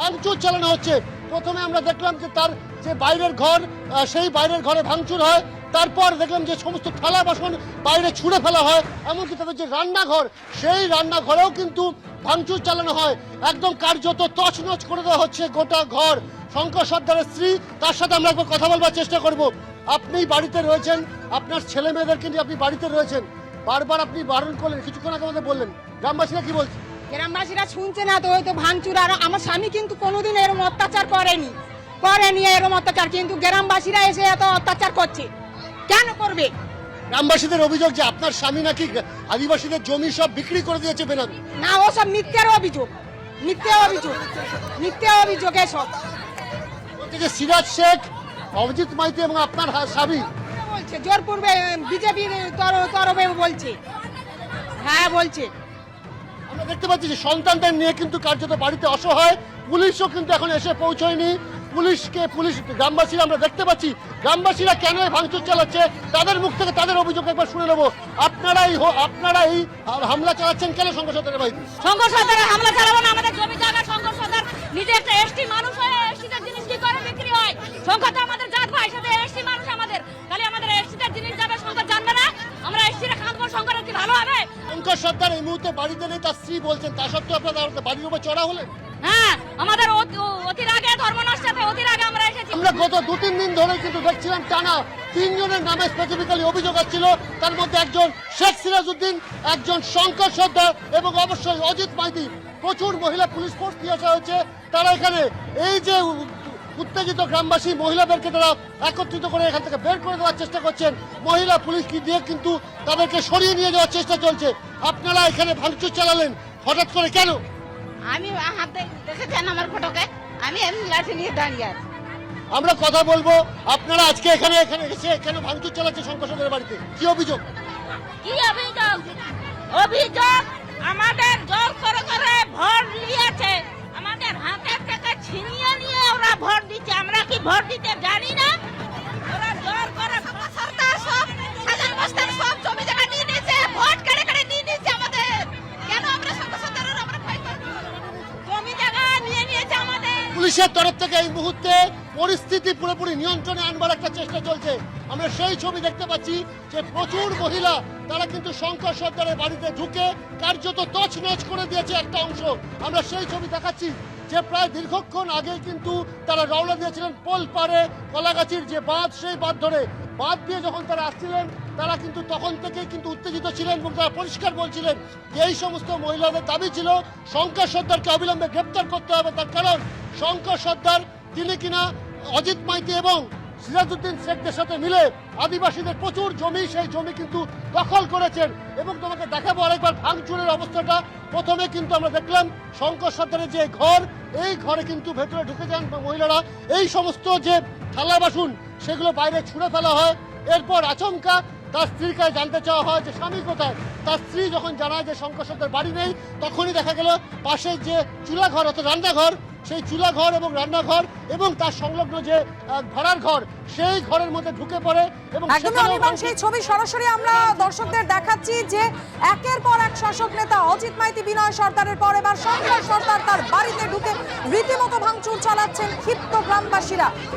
ভাঙচুর চালানো হচ্ছে। প্রথমে আমরা দেখলাম যে তার যে বাইরের ঘর, সেই বাইরের ঘরে ভাঙচুর হয়। তারপর দেখলাম যে সমস্ত থালা বাসন বাইরে ছুঁড়ে ফেলা হয়, এমনকি তাদের যে রান্নাঘর, সেই রান্নাঘরেও কিন্তু ভাঙচুর চালানো হয়। একদম কার্যত তছনছ করে দেওয়া হচ্ছে গোটা ঘর। শঙ্কর সর্দারের স্ত্রী, তার সাথে আমরা একবার কথা বলবার চেষ্টা করব। আপনি বাড়িতে রয়েছেন, আপনার ছেলে মেয়েদেরকে নিয়ে আপনি বাড়িতে রয়েছেন, বারবার আপনি বারণ করলেন, কিছুক্ষণ আগে আমাদের বললেন, গ্রামবাসীরা কি বলছে? গ্রামবাসীরা শুনছে না তো, ওই তো ভাঙচুর। আর আমার স্বামী কিন্তু কোনোদিন এরকম অত্যাচার করেনি এরকম অত্যাচার, কিন্তু গ্রামবাসীরা এসে এত অত্যাচার করছে, কেন করবে? গ্রামবাসীদের অভিযোগ যে আপনার স্বামী নাকি আদিবাসীদের জমি সব বিক্রি করে দিয়েছে বেনামে। না, ও সব মিথ্যের অভিযোগ, মিথ্যে অভিযোগ এসব। বলছে যে সিরাজ শেখ, অভিজিৎ মাইতি এবং আপনার স্বামী বলছে জোরপূর্বে বিজেপির তরফে বলছে, হ্যাঁ বলছে। আমরা দেখতে পাচ্ছি যে সন্তানদের নিয়ে কিন্তু কার্যত বাড়িতে অসহায়, পুলিশও কিন্তু এখন এসে পৌঁছয়নি। পুলিশ গ্রামবাসীরা, আমরা দেখতে পাচ্ছি গ্রামবাসীরা কেন এই ভাঙচুর চালাচ্ছে, তাদের মুখ থেকে তাদের অভিযোগ একবার শুনে নেবো। আপনারা এই হামলা চালাচ্ছেন কেন শঙ্কর সর্দারের বাড়িতে? শঙ্কর সর্দারের হামলা চালাবো না, আমাদের জমি জায়গা। শঙ্কর সর্দার নিজে একটা এসটি মানুষ হয়ে এসটিদের জিনিস কি করে বিক্রি হয়? শঙ্কর তো আমাদের জাত ভাই, সাথে এসটি মানুষ আমাদের, তাহলে আমাদের এসটিদের জিনিস যাবে, শঙ্কর জানবে না? আমরা এসটিরা খাঁদবো, শঙ্করের কি ভালো হবে? শঙ্কর সর্দার এই মুহূর্তে বাড়িতে নেই, তার স্ত্রী বলছেন, তা সত্ত্বেও আপনারা বাড়ির উপর চড়া হলেন। হ্যাঁ, আমাদের অতির আগে ধর্মনষ্টাতে অতির আগে আমরা এসেছি। আমরা গত 2-3 দিন ধরে কিন্তু দেখছিলাম টানা 3 জনের নামে স্পেসিফিক্যালি অভিযোগ আসছিল। তার মধ্যে একজন শেখ সিরাজউদ্দিন, একজন শঙ্কর সর্দার এবং অবশ্যই অজিত মাইতি। প্রচুর মহিলা পুলিশ ফোর্স নিয়ে আসা হয়েছে। তারা এখানে এই যে উত্তেজিত গ্রামবাসী মহিলাদেরকে তারা একত্রিত করে এখান থেকে বের করে দেওয়ার চেষ্টা করছেন। মহিলা পুলিশ দিয়ে কিন্তু তাদেরকে সরিয়ে নিয়ে যাওয়ার চেষ্টা চলছে। আপনারা এখানে ভাঙচুর চালালেন হঠাৎ করে কেন? আমি হাতে দেখেছেন আমার ফটোকে, আমি এমনি লাঠি নিয়ে দাঁড়িয়ে আছি। আমরা কথা বলবো। আপনারা আজকে এখানে এসে কেন ভাঙচুর চালাচ্ছে শঙ্কর সর্দারের বাড়িতে? কি অভিযোগ? কি অভিযোগ? আমাদের জোর করে ভোট নিয়েছে, আমাদের হাতের থেকে ছিনিয়ে নিয়ে ওরা ভোট দিচ্ছে। আমরা কি ভোট দিতে জানি না? ওরা জোর করে সরকার সব হাজার বস্তার সব জমি জায়গা নিয়ে নিয়েছে, ভোট কেড়ে কেড়ে নিয়ে নিয়েছে আমাদের। কেন আমরা সরকারের আমরা ভয় করব? জমি জায়গা নিয়ে নিয়েছে আমাদের। পুলিশের তরফ থেকে এই মুহূর্তে পরিস্থিতি পুরোপুরি নিয়ন্ত্রণে আনবার একটা চেষ্টা চলছে। আমরা সেই ছবি দেখতে পাচ্ছি যে প্রচুর মহিলা তারা কিন্তু শঙ্কর সর্দারের বাড়িতে ঢুকে কার্যত তছনছ করে দিয়েছে একটা অংশ। আমরা সেই ছবি দেখাচ্ছি যে প্রায় দীর্ঘক্ষণ আগে কিন্তু তারা রওনা দিয়েছিলেন পোল পারে কলাগাছির যে বাঁধ, সেই বাঁধ ধরে। বাঁধ দিয়ে যখন তারা আসছিলেন, তারা কিন্তু তখন থেকেই কিন্তু উত্তেজিত ছিলেন এবং তারা পরিষ্কার বলছিলেন যে এই সমস্ত মহিলাদের দাবি ছিল শঙ্কর সর্দারকে অবিলম্বে গ্রেপ্তার করতে হবে। তার কারণ শঙ্কর সর্দার তিনি কিনা অজিত মাইতি এবং সিরাজউদ্দিন শেখদের সাথে মিলে আদিবাসীদের প্রচুর জমি, সেই জমি কিন্তু দখল করেছেন। এবং তোমাকে দেখাবো আরেকবার ভাঙচুরের অবস্থাটা। প্রথমে কিন্তু আমরা দেখলাম শঙ্কর সর্দারের যে ঘর, এই ঘরে কিন্তু ভেতরে ঢুকে যান মহিলারা। এই সমস্ত যে থালা বাসন সেগুলো বাইরে ছুঁড়ে ফেলা হয়। এরপর আচমকা তার স্ত্রীকে জানতে চাওয়া হয় যে স্বামী কোথায়। তার স্ত্রী যখন জানায় যে শঙ্কর সর্দার বাড়ি নেই, তখনই দেখা গেল পাশে যে চুলাঘর অর্থাৎ রান্নাঘর, সেই চুলাঘর এবং রান্নাঘর এবং তার সংলগ্ন যে ঘোড়ার ঘর, সেই ঘরের মধ্যে ঢুকে পড়ে এবং একদমই অনির্বাণ, সেই ছবি সরাসরি আমরা দর্শকদের দেখাচ্ছি যে একের পর এক শাসক নেতা অজিত মাইতি, বিনয় সর্দারের পর এবার শঙ্কর সর্দার তার বাড়িতে ঢুকে রীতিমতো ভাঙচুর চালাচ্ছেন ক্ষিপ্ত গ্রামবাসীরা।